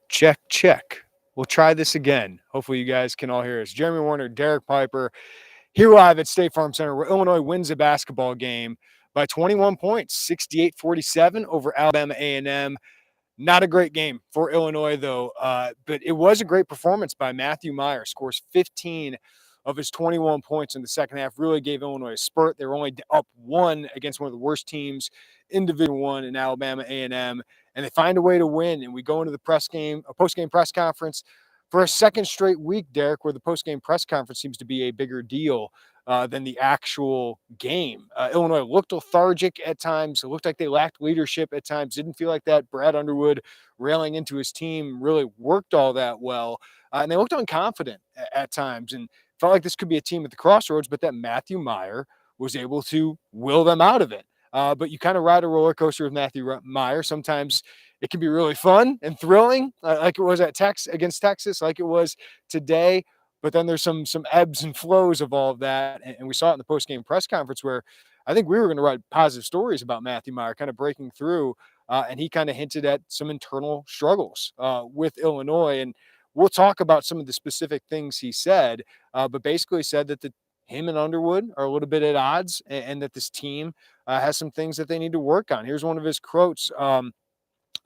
Check, check. We'll try this again. Hopefully, you guys can all hear us. Jeremy Werner, Derek Piper, here live at State Farm Center, where Illinois wins a basketball game by 21 points, 68-47 over Alabama A&M. Not a great game for Illinois, though, but it was a great performance by Matthew Meyer. Scores 15 of his 21 points in the second half. Really gave Illinois a spurt. They were only up one against one of the worst teams in Division I in Alabama A&M, and they find a way to win. And we go into the post-game press conference for a second straight week, Derek, where the post-game press conference seems to be a bigger deal than the actual game. Illinois looked lethargic at times. It looked like they lacked leadership at times. Didn't feel like that Brad Underwood railing into his team really worked all that well. And they looked unconfident at times and felt like this could be a team at the Crossroads, but that Matthew Meyer was able to will them out of it. But you kind of ride a roller coaster with Matthew Meyer. Sometimes it can be really fun and thrilling, like it was against Texas, like it was today. But then there's some ebbs and flows of all of that, and we saw it in the post-game press conference where I think we were going to write positive stories about Matthew Meyer kind of breaking through, and he kind of hinted at some internal struggles with Illinois. And we'll talk about some of the specific things he said, but basically said that him and Underwood are a little bit at odds, and that this team has some things that they need to work on. Here's one of his quotes.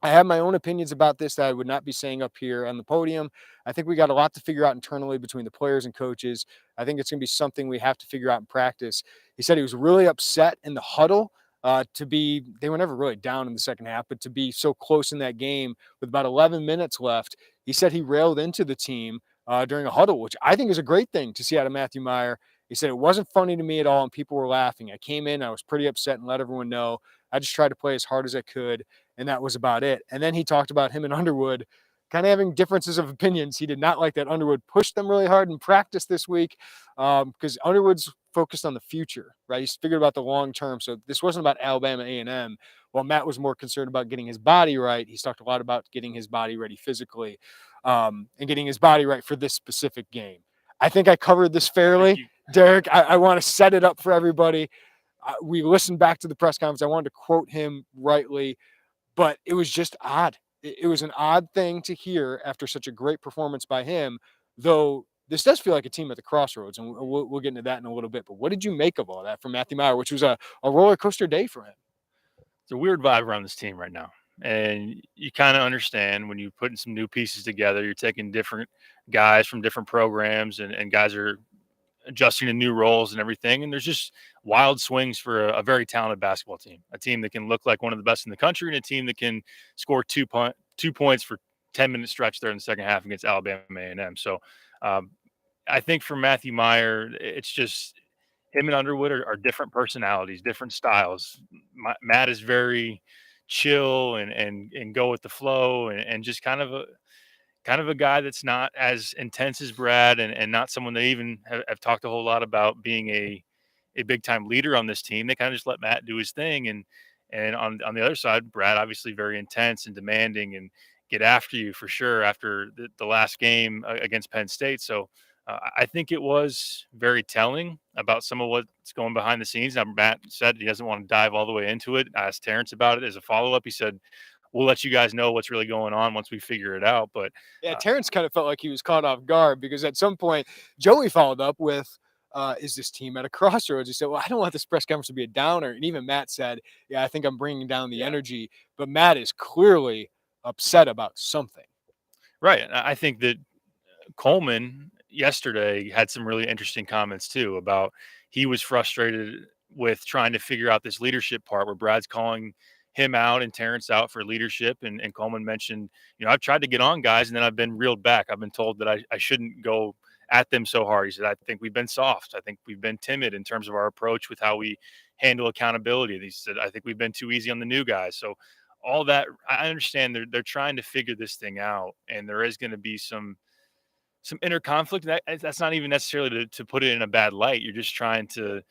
I have my own opinions about this that I would not be saying up here on the podium. I think we got a lot to figure out internally between the players and coaches. I think it's going to be something we have to figure out in practice. He said he was really upset in the huddle they were never really down in the second half, but to be so close in that game with about 11 minutes left, he said he railed into the team during a huddle, which I think is a great thing to see out of Matthew Meyer. He said it wasn't funny to me at all, and people were laughing. I came in, I was pretty upset and let everyone know. I just tried to play as hard as I could, and that was about it. And then he talked about him and Underwood kind of having differences of opinions. He did not like that Underwood pushed them really hard in practice this week because Underwood's focused on the future, right? He's figured about the long term. So this wasn't about Alabama A&M. While Matt was more concerned about getting his body right, he's talked a lot about getting his body ready physically and getting his body right for this specific game. I think I covered this fairly. Derek, I want to set it up for everybody. We listened back to the press conference. I wanted to quote him rightly, but it was just odd. It was an odd thing to hear after such a great performance by him, though this does feel like a team at the Crossroads, and we'll get into that in a little bit. But what did you make of all that from Matthew Meyer, which was a roller coaster day for him? It's a weird vibe around this team right now. And you kind of understand when you're putting some new pieces together, you're taking different guys from different programs and guys are adjusting to new roles and everything. And there's just wild swings for a very talented basketball team, a team that can look like one of the best in the country and a team that can score 2 points for 10-minute stretch there in the second half against Alabama A&M. So I think for Matthew Meyer, it's just him and Underwood are different personalities, different styles. Matt is very chill and go with the flow and just kind of a guy that's not as intense as Brad and not someone they even have talked a whole lot about being a big time leader on this team. They kind of just let Matt do his thing. And on the other side, Brad, obviously very intense and demanding and get after you for sure after the last game against Penn State. So I think it was very telling about some of what's going behind the scenes. Now, Matt said he doesn't want to dive all the way into it. I asked Terrence about it as a follow-up. He said, we'll let you guys know what's really going on once we figure it out. But yeah, Terrence kind of felt like he was caught off guard because at some point Joey followed up with, is this team at a crossroads? He said, well, I don't want this press conference to be a downer. And even Matt said, yeah, I think I'm bringing down the energy. But Matt is clearly upset about something. Right. I think that Coleman yesterday had some really interesting comments too about he was frustrated with trying to figure out this leadership part where Brad's calling him out and Terrence out for leadership. And Coleman mentioned, I've tried to get on guys and then I've been reeled back. I've been told that I shouldn't go at them so hard. He said, I think we've been soft. I think we've been timid in terms of our approach with how we handle accountability. He said, I think we've been too easy on the new guys. So all that, I understand they're trying to figure this thing out. And there is going to be some inner conflict. That's not even necessarily to put it in a bad light. You're just trying to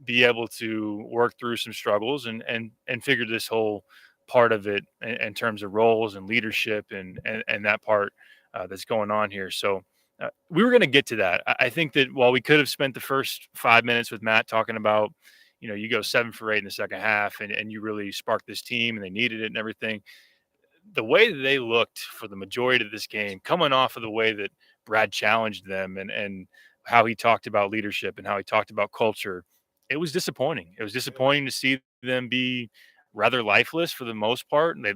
be able to work through some struggles and figure this whole part of it in terms of roles and leadership and that part that's going on here. So we were going to get to that. I think that while we could have spent the first 5 minutes with Matt talking about, you go 7 for 8 in the second half and you really sparked this team and they needed it and everything. the way that they looked for the majority of this game, coming off of the way that Brad challenged them and how he talked about leadership and how he talked about culture, it was disappointing. It was disappointing to see them be rather lifeless for the most part. And they,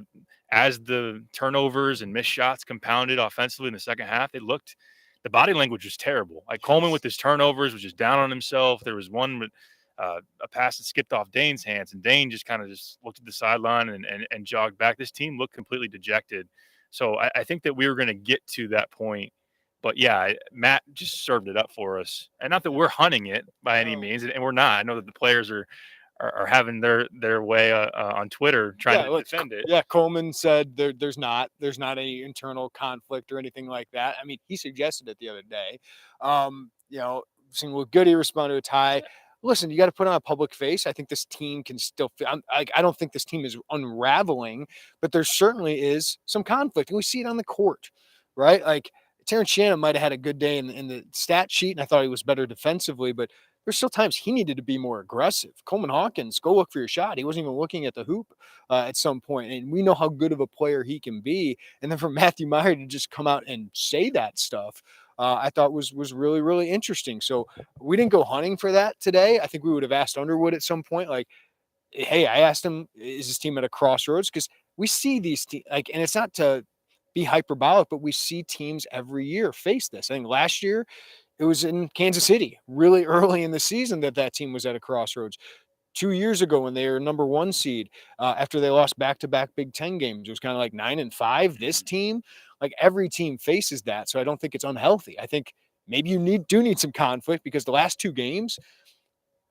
as the turnovers and missed shots compounded offensively in the second half, the body language was terrible. Like Coleman with his turnovers was just down on himself. There was one with a pass that skipped off Dane's hands, and Dane just kind of just looked at the sideline and jogged back. This team looked completely dejected. So I think that we were going to get to that point. But yeah, Matt just served it up for us, and not that we're hunting it by any means, and we're not. I know that the players are having their way on Twitter trying to defend it. Yeah, Coleman said there's not any internal conflict or anything like that. I mean, he suggested it the other day. Seeing what Goody responded to a tie. Listen, you got to put on a public face. I think this team can still. I don't think this team is unraveling, but there certainly is some conflict, and we see it on the court, right? Like Terrence Shannon might have had a good day in the stat sheet, and I thought he was better defensively, but there's still times he needed to be more aggressive. Coleman Hawkins, go look for your shot. He wasn't even looking at the hoop at some point, and we know how good of a player he can be. And then for Matthew Meyer to just come out and say that stuff, I thought was really, really interesting. So we didn't go hunting for that today. I think we would have asked Underwood at some point, like, hey, I asked him, is this team at a crossroads? Because we see these teams, like, and it's not to be hyperbolic, but we see teams every year face this. I think last year it was in Kansas City, really early in the season that team was at a crossroads. 2 years ago when they were number 1 seed, after they lost back-to-back Big Ten games, it was kind of like 9-5. This team, like every team faces that, so I don't think it's unhealthy. I think maybe you do need some conflict because the last 2 games,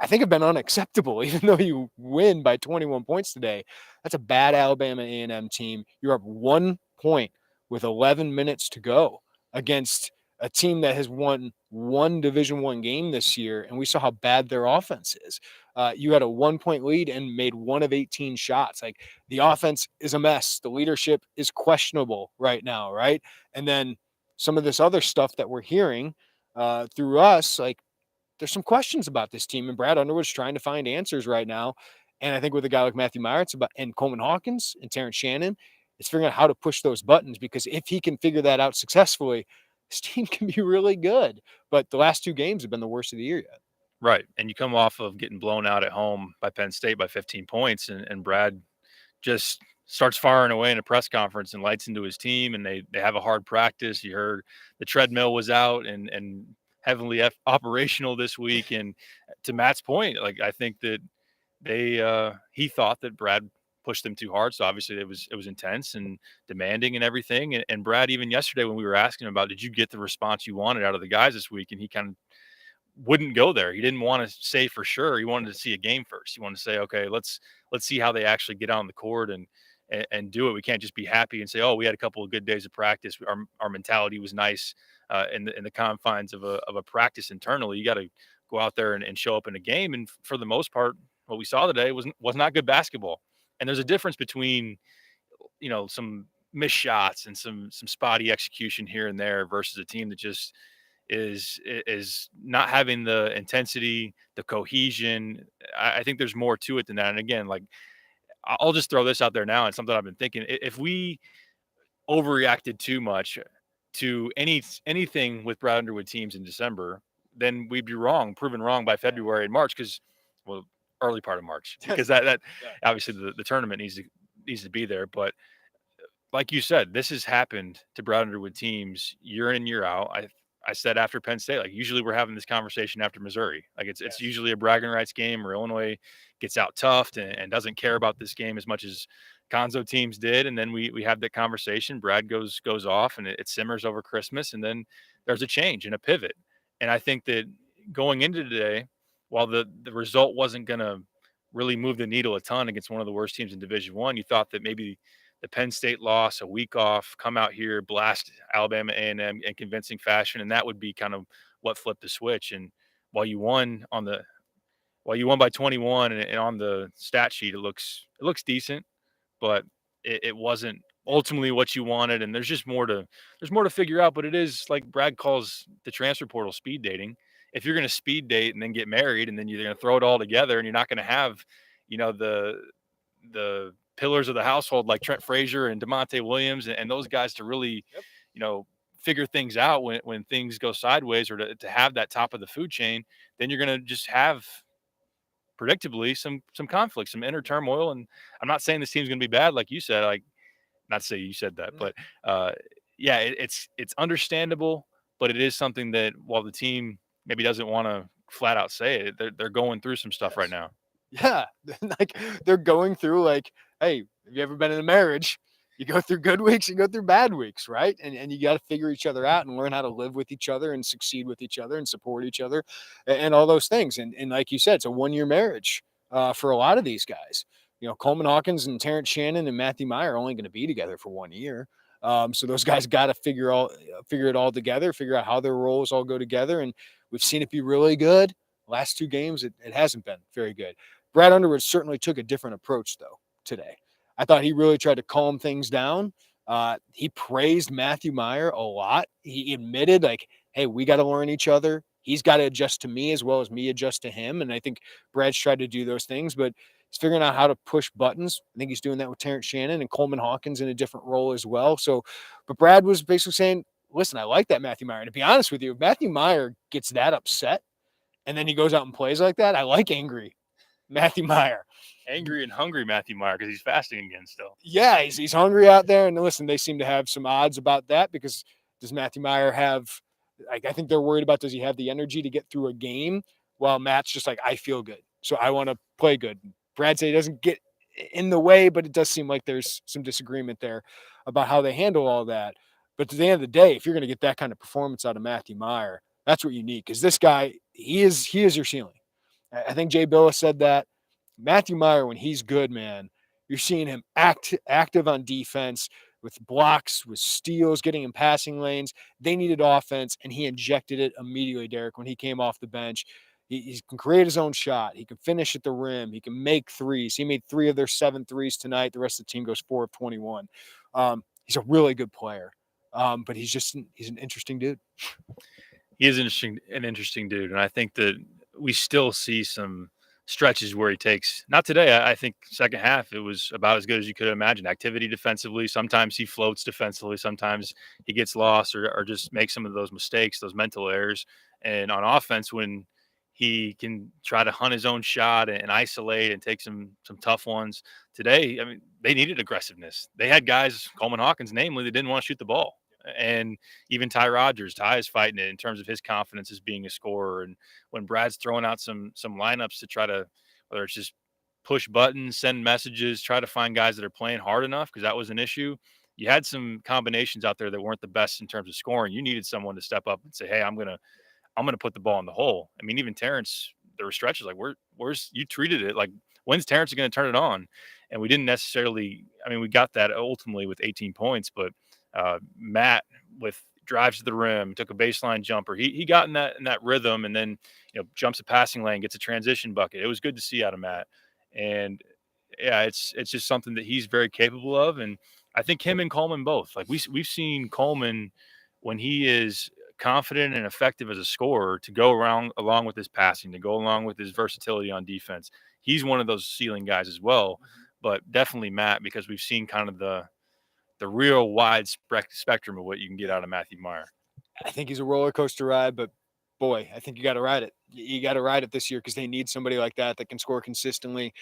I think have been unacceptable. Even though you win by 21 points today, that's a bad Alabama A&M team. You're up 1 point with 11 minutes to go against a team that has won 1 Division I game this year, and we saw how bad their offense is. You had a 1-point lead and made 1 of 18 shots. Like the offense is a mess. The leadership is questionable right now, right? And then some of this other stuff that we're hearing through us, like there's some questions about this team, and Brad Underwood's trying to find answers right now. And I think with a guy like Matthew Meyer, and Coleman Hawkins and Terrence Shannon, it's figuring out how to push those buttons, because if he can figure that out successfully, this team can be really good. But the last 2 games have been the worst of the year yet. Right. And you come off of getting blown out at home by Penn State by 15 points, and Brad just starts firing away in a press conference and lights into his team, and they have a hard practice. You heard the treadmill was out and heavily operational this week. And to Matt's point, like I think that he thought that Brad pushed them too hard. So obviously it was intense and demanding and everything. And Brad, even yesterday when we were asking him about, did you get the response you wanted out of the guys this week? And he kind of wouldn't go there. He didn't want to say for sure. He wanted to see a game first. He wanted to say, okay, let's see how they actually get on the court and do it. We can't just be happy and say, oh, we had a couple of good days of practice. Our mentality was nice in the confines of a practice internally. You got to go out there and show up in a game. And for the most part, what we saw today was not good basketball. And there's a difference between, some missed shots and some spotty execution here and there versus a team that just is not having the intensity, the cohesion. I think there's more to it than that. And again, like I'll just throw this out there now, and something I've been thinking: if we overreacted too much to anything with Brad Underwood teams in December, then we'd be proven wrong by February and March, early part of March, because that obviously the tournament needs to be there. But like you said, this has happened to Brad Underwood teams year in and year out. I said after Penn State, like usually we're having this conversation after Missouri. Like it's usually a bragging rights game where Illinois gets out toughed and doesn't care about this game as much as Gonzo teams did. And then we have that conversation. Brad goes off and it simmers over Christmas. And then there's a change and a pivot. And I think that going into today, while the result wasn't going to really move the needle a ton against one of the worst teams in Division I, you thought that maybe the Penn State loss, a week off, come out here, blast Alabama A&M in convincing fashion, and that would be kind of what flipped the switch. And while you won by 21, and on the stat sheet, it looks decent, but it wasn't ultimately what you wanted. And there's more to figure out. But it is like Brad calls the transfer portal speed dating. If you're going to speed date and then get married, and then you're going to throw it all together, and you're not going to have, the pillars of the household like Trent Frazier and DeMonte Williams and those guys to really, Yep. figure things out when things go sideways, or to have that top of the food chain, then you're going to just have predictably some conflict, some inner turmoil. And I'm not saying this team's going to be bad, like you said, like, not to say you said that, but uh, yeah, it's understandable, but it is something that while the team maybe doesn't want to flat out say it, they're going through some stuff right now. Yeah, like they're going through like, hey, have you ever been in a marriage? You go through good weeks, you go through bad weeks, right? And you got to figure each other out and learn how to live with each other and succeed with each other and support each other and all those things. And like you said, it's a 1 year marriage for a lot of these guys. Coleman Hawkins and Terrence Shannon and Matthew Meyer are only going to be together for 1 year. So those guys got to figure it all together, figure out how their roles all go together. And we've seen it be really good. Last 2 games, it hasn't been very good. Brad Underwood certainly took a different approach, though, today. I thought he really tried to calm things down. He praised Matthew Meyer a lot. He admitted, like, hey, we got to learn each other. He's got to adjust to me as well as me adjust to him. And I think Brad's tried to do those things, but he's figuring out how to push buttons. I think he's doing that with Terrence Shannon and Coleman Hawkins in a different role as well. So, but Brad was basically saying, listen, I like that Matthew Meyer. And to be honest with you, if Matthew Meyer gets that upset and then he goes out and plays like that, I like angry Matthew Meyer. Angry and hungry Matthew Meyer, because he's fasting again still. Yeah, he's hungry out there. And listen, they seem to have some odds about that, because does Matthew Meyer have, like, I think they're worried about, does he have the energy to get through a game? While Matt's just like, I feel good, so I want to play good. Brad said he doesn't get in the way, but it does seem like there's some disagreement there about how they handle all that. But at the end of the day, if you're going to get that kind of performance out of Matthew Meyer, that's what you need, because this guy, he is your ceiling. I think Jay Billis said that. Matthew Meyer, when he's good, man, you're seeing him active on defense with blocks, with steals, getting in passing lanes. They needed offense, and he injected it immediately, Derek, when he came off the bench. He can create his own shot. He can finish at the rim. He can make threes. He made 3 of their 7 threes tonight. The rest of the team goes 4 of 21. He's a really good player, but he's an interesting dude. He is an interesting dude, and I think that we still see some stretches where he takes, not today, I think second half it was about as good as you could imagine. Activity defensively, sometimes he floats defensively, sometimes he gets lost or just makes some of those mistakes, those mental errors. And on offense, when he can try to hunt his own shot and isolate and take some tough ones. Today, I mean, they needed aggressiveness. They had guys, Coleman Hawkins namely, that didn't want to shoot the ball. And even Ty is fighting it in terms of his confidence as being a scorer. And when Brad's throwing out some lineups to try to, whether it's just push buttons, send messages, try to find guys that are playing hard enough, because that was an issue. You had some combinations out there that weren't the best in terms of scoring. You needed someone to step up and say, hey, I'm gonna put the ball in the hole. I mean, even Terrence, there were stretches like, where's you treated it like, when's Terrence going to turn it on? And we didn't necessarily. I mean, we got that ultimately with 18 points, but Matt with drives to the rim, took a baseline jumper. He got in that rhythm, and then jumps a passing lane, gets a transition bucket. It was good to see out of Matt, and yeah, it's just something that he's very capable of. And I think him and Coleman both. Like we've seen Coleman when he is confident and effective as a scorer to go along with his passing, to go along with his versatility on defense. He's one of those ceiling guys as well, but definitely Matt, because we've seen kind of the real wide spectrum of what you can get out of Matthew Meyer. I think he's a roller coaster ride, but boy, I think you got to ride it. You got to ride it this year, because they need somebody like that can score consistently.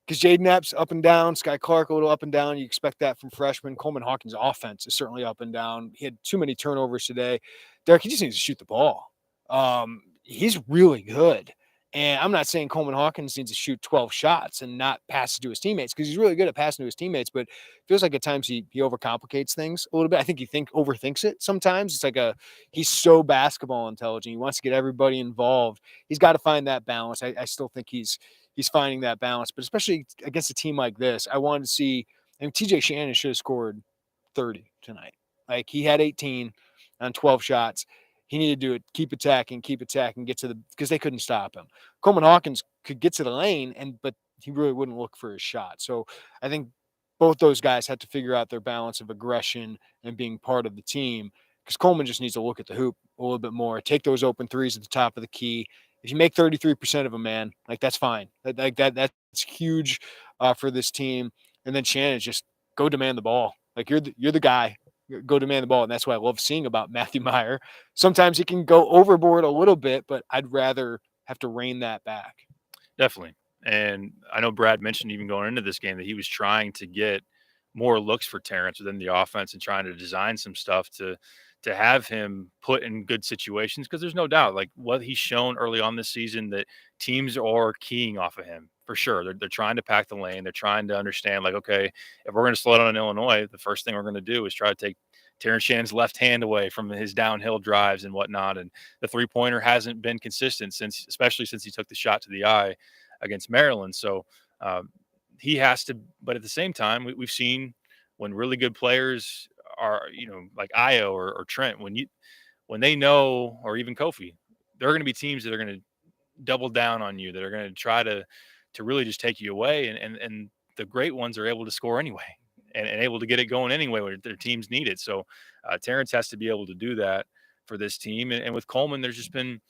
Because Jaden Epps up and down, Sky Clark a little up and down. You expect that from freshmen. Coleman Hawkins' offense is certainly up and down. He had too many turnovers today. Derek, he just needs to shoot the ball. He's really good. And I'm not saying Coleman Hawkins needs to shoot 12 shots and not pass it to his teammates, because he's really good at passing to his teammates, but it feels like at times he overcomplicates things a little bit. I think overthinks it sometimes. It's like he's so basketball intelligent. He wants to get everybody involved. He's got to find that balance. I still think he's finding that balance, but especially against a team like this, I wanted to see, I mean, TJ Shannon should have scored 30 tonight. Like, he had 18 on 12 shots. He needed to do it, keep attacking, get to because they couldn't stop him. Coleman Hawkins could get to the lane, but he really wouldn't look for his shot. So I think both those guys had to figure out their balance of aggression and being part of the team, because Coleman just needs to look at the hoop a little bit more, take those open threes at the top of the key. If you make 33% of them, man, like, that's fine. That's huge for this team. And then Shannon just go demand the ball. Like you're the guy. Go demand the ball, and that's what I love seeing about Matthew Meyer. Sometimes he can go overboard a little bit, but I'd rather have to rein that back. Definitely. And I know Brad mentioned even going into this game that he was trying to get more looks for Terrence within the offense and trying to design some stuff to have him put in good situations, because there's no doubt like what he's shown early on this season that teams are keying off of him for sure. They're trying to pack the lane. They're trying to understand like, okay, if we're going to slow down in Illinois, the first thing we're going to do is try to take Terrence Shannon's left hand away from his downhill drives and whatnot. And the 3-pointer hasn't been consistent since, especially since he took the shot to the eye against Maryland. So he has to, but at the same time, we've seen when really good players are, like Io or Trent, when they know, or even Kofi, there are going to be teams that are going to double down on you, that are going to try to really just take you away. And the great ones are able to score anyway and able to get it going anyway when their teams need it. So Terrence has to be able to do that for this team. And with Coleman, there's just been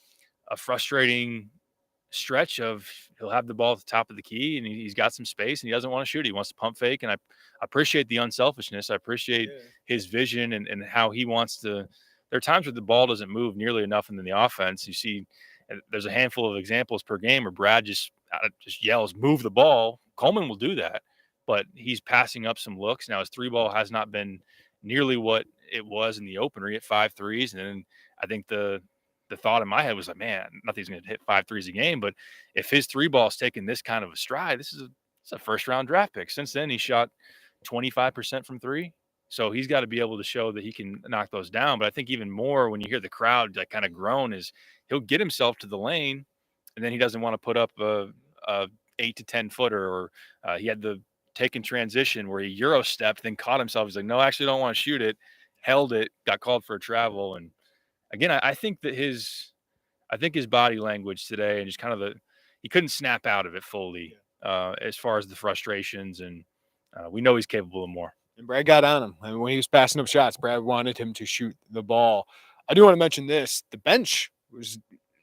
a frustrating stretch of he'll have the ball at the top of the key and he's got some space and he doesn't want to shoot. He wants to pump fake. And I appreciate the unselfishness. I appreciate his vision and how he wants to. There are times where the ball doesn't move nearly enough in the offense. You see, there's a handful of examples per game where Brad just yells, "Move the ball." Coleman will do that, but he's passing up some looks. Now his 3-ball has not been nearly what it was in the opener. He hit 5 threes, and then I think the thought in my head was like, man, nothing's going to hit 5 threes a game. But if his 3-ball's taking this kind of a stride, it's a first round draft pick. Since then, he shot 25% from 3. So he's got to be able to show that he can knock those down. But I think even more when you hear the crowd like kind of groan is he'll get himself to the lane and then he doesn't want to put up a 8 to 10 footer, or he had the taken transition where he Euro stepped, then caught himself. He's like, no, I actually don't want to shoot it. Held it, got called for a travel. And again, I think that his body language today and just kind of he couldn't snap out of it fully as far as the frustrations. And we know he's capable of more. And Brad got on him. I mean, when he was passing up shots, Brad wanted him to shoot the ball. I do want to mention this. The bench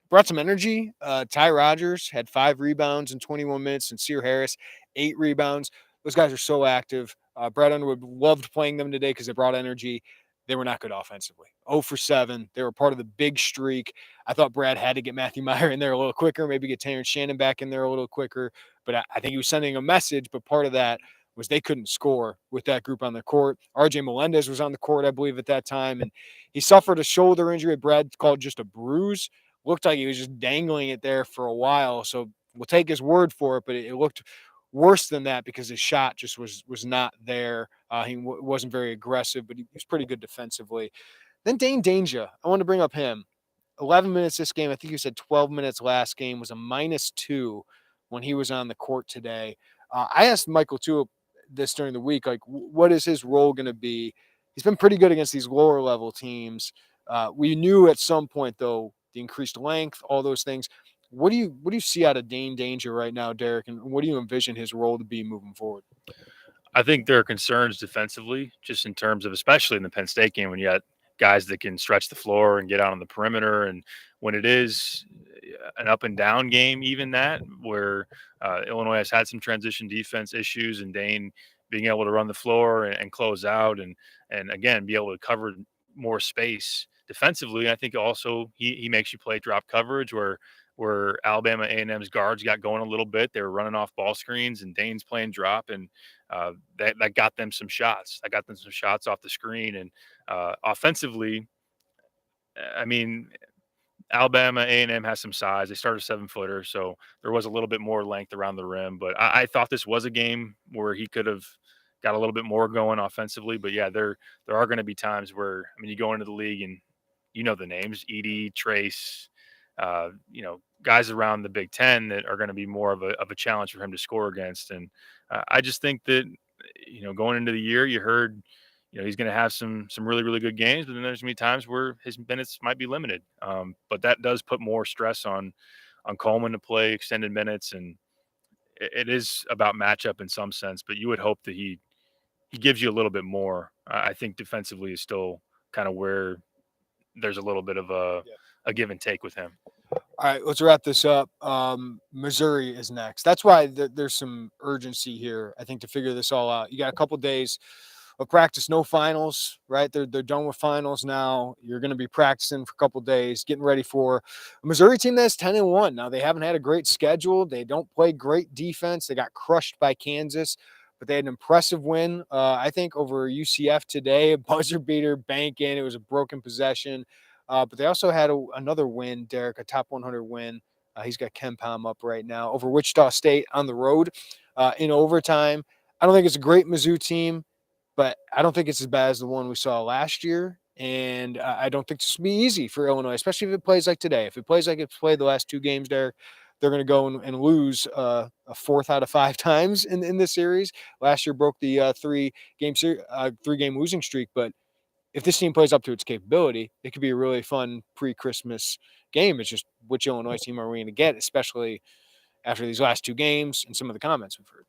brought some energy. Ty Rogers had 5 rebounds in 21 minutes, and Sear Harris, 8 rebounds. Those guys are so active. Brad Underwood loved playing them today because they brought energy. They were not good offensively. 0 for 7. They were part of the big streak. I thought Brad had to get Matthew Meyer in there a little quicker, maybe get Terrence Shannon back in there a little quicker. But I think he was sending a message. But part of that was they couldn't score with that group on the court. RJ Melendez was on the court, I believe, at that time. And he suffered a shoulder injury. Brad called just a bruise. Looked like he was just dangling it there for a while. So we'll take his word for it, but it looked worse than that because his shot just was not there. He wasn't very aggressive, but he was pretty good defensively. Then Dane Danger, I want to bring up him. 11 minutes this game. I think you said 12 minutes last game, was a -2 when he was on the court today. I asked Michael too this during the week, like, what is his role going to be? He's been pretty good against these lower level teams. We knew at some point though the increased length, all those things. What do you see out of Dane Danger right now, Derek, and what do you envision his role to be moving forward? I think there are concerns defensively, just in terms of, especially in the Penn State game, when you got guys that can stretch the floor and get out on the perimeter. And when it is an up and down game, even that, where Illinois has had some transition defense issues, and Dane being able to run the floor and close out and again, be able to cover more space defensively. I think also he makes you play drop coverage where Alabama A&M's guards got going a little bit. They were running off ball screens and Dane's playing drop, and that got them some shots. That got them some shots off the screen. And offensively, I mean, Alabama A&M has some size. They started a 7-footer, so there was a little bit more length around the rim. But I thought this was a game where he could have got a little bit more going offensively. But yeah, there are going to be times where, I mean, you go into the league and you know the names, Edie, Trace, guys around the Big Ten that are going to be more of a challenge for him to score against. And I just think that, going into the year, you heard, he's going to have some really, really good games, but then there's going to be times where his minutes might be limited. But that does put more stress on Coleman to play extended minutes. And it is about matchup in some sense, but you would hope that he gives you a little bit more. I think defensively is still kind of where there's a little bit of a give and take with him. All right, let's wrap this up. Missouri is next. That's why there's some urgency here, I think, to figure this all out. You got a couple days of practice, no finals, right? They're done with finals now. You're going to be practicing for a couple days, getting ready for a Missouri team that's 10-1. Now, they haven't had a great schedule. They don't play great defense. They got crushed by Kansas, but they had an impressive win, I think, over UCF today. A buzzer beater, bank in. It was a broken possession. But they also had another win, Derek, a top 100 win. He's got Ken Palm up right now over Wichita State on the road in overtime. I don't think it's a great Mizzou team, but I don't think it's as bad as the one we saw last year. And I don't think this will be easy for Illinois, especially if it plays like today. If it plays like it's played the last two games, Derek, they're going to go and lose a fourth out of five times in this series. Last year broke the three-game losing streak, but if this team plays up to its capability, it could be a really fun pre-Christmas game. It's just which Illinois team are we going to get, especially after these last two games and some of the comments we've heard.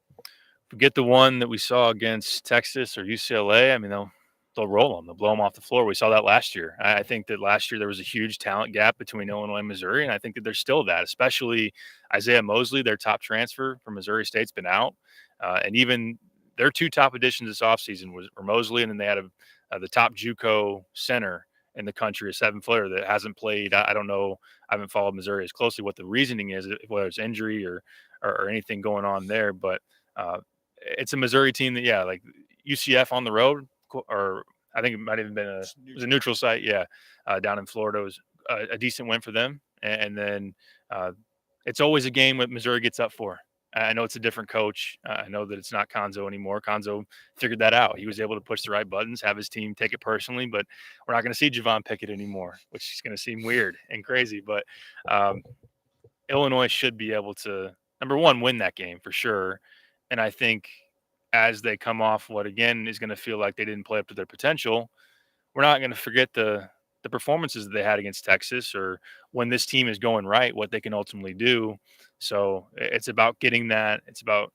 Forget the one that we saw against Texas or UCLA. I mean, they'll roll them. They'll blow them off the floor. We saw that last year. I think that last year there was a huge talent gap between Illinois and Missouri, and I think that there's still that, especially Isaiah Mosley, their top transfer from Missouri State's been out. And even their two top additions this offseason were Mosley, and then they had the top JUCO center in the country, a 7-footer that hasn't played. I don't know. I haven't followed Missouri as closely what the reasoning is, whether it's injury or anything going on there. But it's a Missouri team that, yeah, like UCF on the road, or I think it might have even been it was a neutral site. Yeah. Down in Florida was a decent win for them. And then it's always a game that Missouri gets up for. I know it's a different coach. I know that it's not Konzo anymore. Konzo figured that out. He was able to push the right buttons, have his team take it personally, but we're not going to see Javon Pickett anymore, which is going to seem weird and crazy. But Illinois should be able to, number one, win that game for sure. And I think as they come off what, again, is going to feel like they didn't play up to their potential, we're not going to forget the performances that they had against Texas, or when this team is going right, what they can ultimately do. So it's about getting that. It's about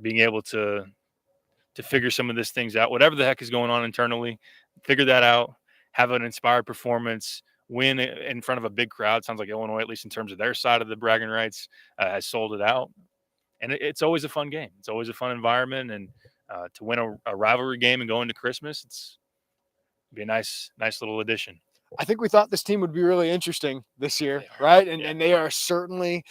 being able to figure some of these things out, whatever the heck is going on internally, figure that out, have an inspired performance, win in front of a big crowd. Sounds like Illinois, at least in terms of their side of the bragging rights, has sold it out. And it's always a fun game. It's always a fun environment. And to win a rivalry game and go into Christmas, it's be a nice little addition. I think we thought this team would be really interesting this year, right? And they are certainly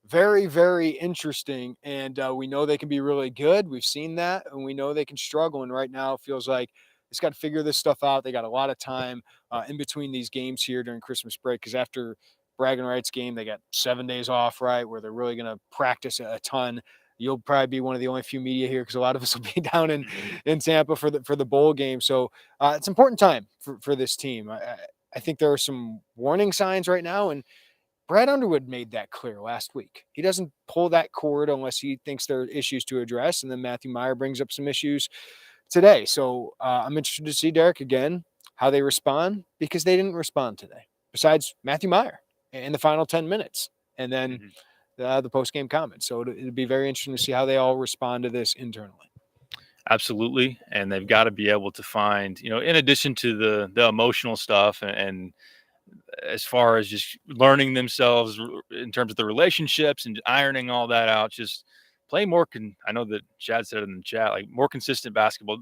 very, very interesting. And we know they can be really good. We've seen that, and we know they can struggle. And right now it feels like it's got to figure this stuff out. They got a lot of time in between these games here during Christmas break, because after bragging rights game, they got 7 days off, right, where they're really going to practice a ton. You'll probably be one of the only few media here because a lot of us will be down in Tampa for the bowl game. So it's an important time for this team. I think there are some warning signs right now, and Brad Underwood made that clear last week. He doesn't pull that cord unless he thinks there are issues to address, and then Matthew Meyer brings up some issues today. So I'm interested to see, Derek, again, how they respond, because they didn't respond today, besides Matthew Meyer in the final 10 minutes, and then the post-game comments. So it'd be very interesting to see how they all respond to this internally. Absolutely. And they've got to be able to find, in addition to the emotional stuff and as far as just learning themselves in terms of the relationships and ironing all that out, just play more. I know that Chad said it in the chat, like more consistent basketball.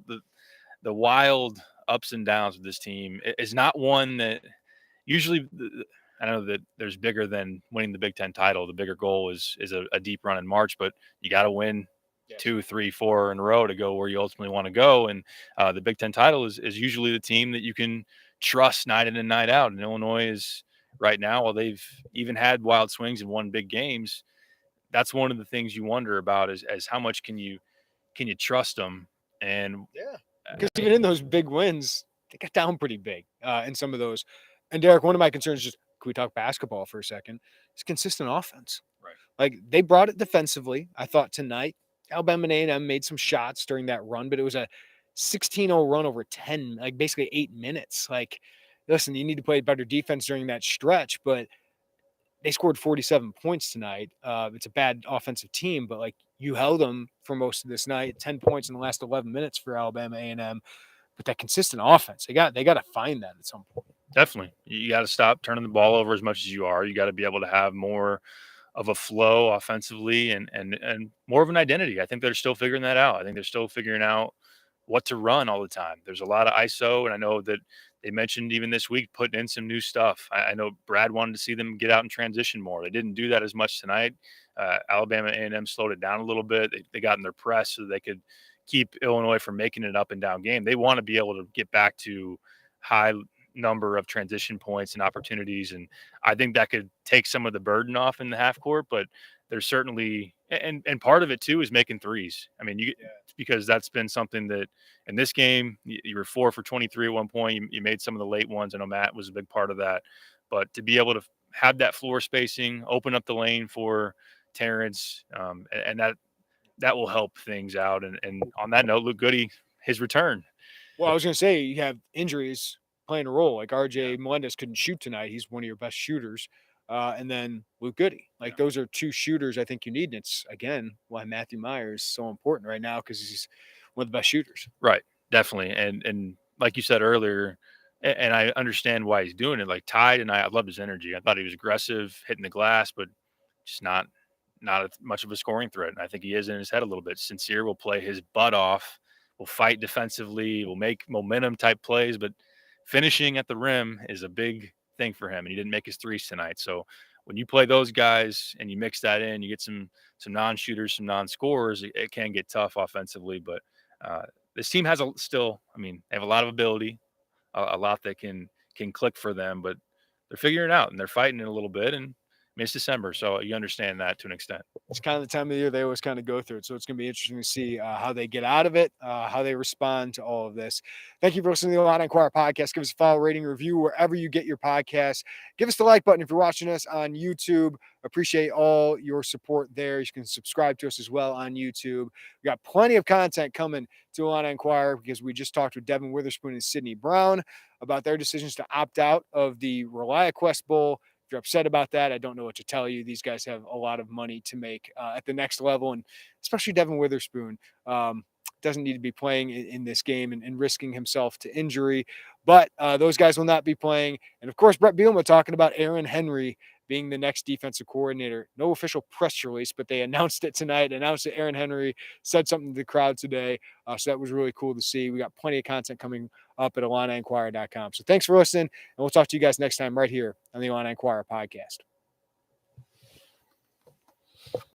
The wild ups and downs of this team is not one that usually I know that there's bigger than winning the Big Ten title. The bigger goal is a deep run in March, but you got to win 2, 3, 4 in a row to go where you ultimately want to go. And the Big Ten title is usually the team that you can trust night in and night out. And Illinois is right now, while they've even had wild swings and won big games, that's one of the things you wonder about is how much can you trust them? And because even in those big wins, they got down pretty big in some of those. And Derek, one of my concerns, just can we talk basketball for a second? It's consistent offense. Right. Like they brought it defensively. I thought tonight Alabama A&M made some shots during that run, but it was a 16-0 run over 10, like basically 8 minutes. Like, listen, you need to play better defense during that stretch, but they scored 47 points tonight. It's a bad offensive team, but like you held them for most of this night, 10 points in the last 11 minutes for Alabama A&M. But that consistent offense, they got to find that at some point. Definitely. You got to stop turning the ball over as much as you are. You got to be able to have more of a flow offensively and more of an identity. I think they're still figuring that out. I think they're still figuring out what to run all the time. There's a lot of ISO, and I know that they mentioned even this week putting in some new stuff. I know Brad wanted to see them get out and transition more. They didn't do that as much tonight. Alabama A&M slowed it down a little bit. They got in their press so they could keep Illinois from making it an up and down game. They want to be able to get back to high number of transition points and opportunities, and I think that could take some of the burden off in the half court. But there's certainly and part of it too is making threes. I mean, because that's been something that in this game you were 4 for 23 at one point. You made some of the late ones. I know Matt was a big part of that, but to be able to have that floor spacing, open up the lane for Terrence, and that will help things out. And on that note, Luke Goody, his return. Well, I was going to say you have injuries playing a role. Like RJ Melendez couldn't shoot tonight. He's one of your best shooters. And then Luke Goody. Like those are two shooters I think you need. And it's, again, why Matthew Meyer is so important right now because he's one of the best shooters. Right. Definitely. And like you said earlier, and I understand why he's doing it. Like Ty tonight, I loved his energy. I thought he was aggressive, hitting the glass, but just not much of a scoring threat. And I think he is in his head a little bit. Sincere will play his butt off, will fight defensively, will make momentum type plays, but finishing at the rim is a big thing for him. And he didn't make his threes tonight. So when you play those guys and you mix that in, you get some non-shooters, some non-scorers, it can get tough offensively. But this team has I mean, they have a lot of ability, a lot that can click for them, but they're figuring it out and they're fighting it a little bit. And it's December, so you understand that to an extent. It's kind of the time of the year they always kind of go through it. So it's going to be interesting to see how they get out of it, how they respond to all of this. Thank you for listening to the Illini Inquirer podcast. Give us a follow, rating, review wherever you get your podcasts. Give us the like button if you're watching us on YouTube. Appreciate all your support there. You can subscribe to us as well on YouTube. We got plenty of content coming to Illini Inquirer because we just talked with Devin Witherspoon and Sydney Brown about their decisions to opt out of the ReliaQuest Bowl. If you're upset about that, I don't know what to tell you. These guys have a lot of money to make at the next level, and especially Devin Witherspoon doesn't need to be playing in this game and risking himself to injury. But those guys will not be playing. And, of course, Brett Bielema talking about Aaron Henry being the next defensive coordinator. No official press release, but they announced it tonight, announced that Aaron Henry said something to the crowd today. So that was really cool to see. We got plenty of content coming up at IlliniInquirer.com. So thanks for listening, and we'll talk to you guys next time right here on the Illini Inquirer podcast.